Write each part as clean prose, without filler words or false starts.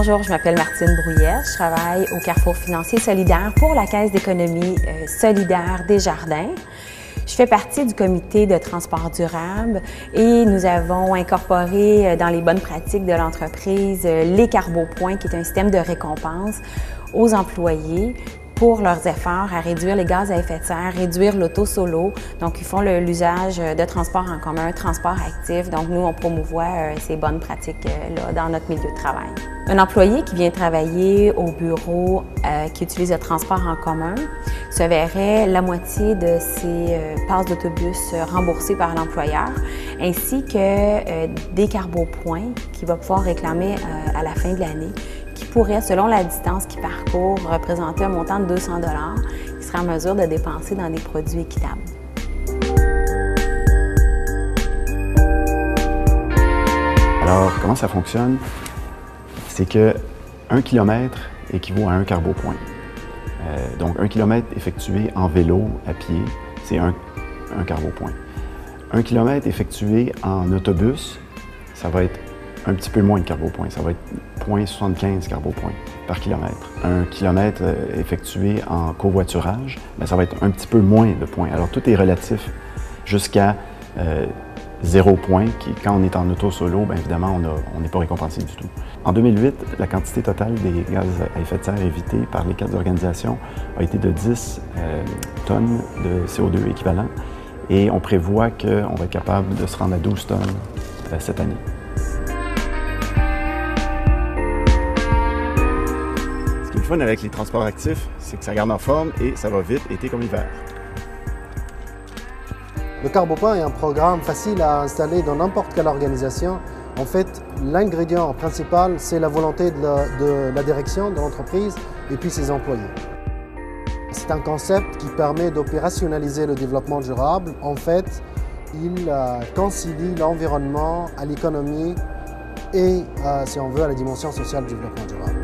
Bonjour, je m'appelle Martine Brouillette. Je travaille au Carrefour financier solidaire pour la Caisse d'économie solidaire Desjardins. Je fais partie du comité de transport durable et nous avons incorporé dans les bonnes pratiques de l'entreprise les Carbopoints, qui est un système de récompense aux employés pour leurs efforts à réduire les gaz à effet de serre, réduire l'auto-solo. Donc, ils font l'usage de transport en commun, transport actif. Donc, nous, on promouvoit ces bonnes pratiques-là dans notre milieu de travail. Un employé qui vient travailler au bureau qui utilise le transport en commun se verrait la moitié de ses passes d'autobus remboursées par l'employeur, ainsi que des Carbopoints qu'il va pouvoir réclamer à la fin de l'année, qui pourrait, selon la distance qu'il parcourt, représenter un montant de 200 $, qu'il sera en mesure de dépenser dans des produits équitables. Alors, comment ça fonctionne? C'est que 1 km équivaut à 1 Carbopoint. Donc, 1 km effectué en vélo, à pied, c'est un Carbopoint. 1 km effectué en autobus, ça va être un petit peu moins de Carbopoints. Ça va être 0,75 Carbopoints par kilomètre. 1 kilomètre effectué en covoiturage, bien, ça va être un petit peu moins de points. Alors, tout est relatif jusqu'à 0 point, qui, quand on est en auto-solo, bien évidemment, on n'est pas récompensé du tout. En 2008, la quantité totale des gaz à effet de serre évités par les 4 organisations a été de 10 tonnes de CO2 équivalent, et on prévoit qu'on va être capable de se rendre à 12 tonnes cette année. Ce qui est le fun avec les transports actifs, c'est que ça garde en forme et ça va vite, été comme hiver. Le Carbopoint est un programme facile à installer dans n'importe quelle organisation. En fait, l'ingrédient principal, c'est la volonté de la direction de l'entreprise et puis ses employés. C'est un concept qui permet d'opérationnaliser le développement durable. En fait, il concilie l'environnement à l'économie et, si on veut, à la dimension sociale du développement durable.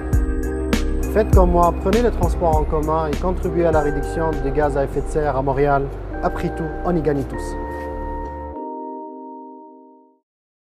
Faites comme moi, prenez le transport en commun et contribuez à la réduction des gaz à effet de serre à Montréal. Après tout, on y gagne tous.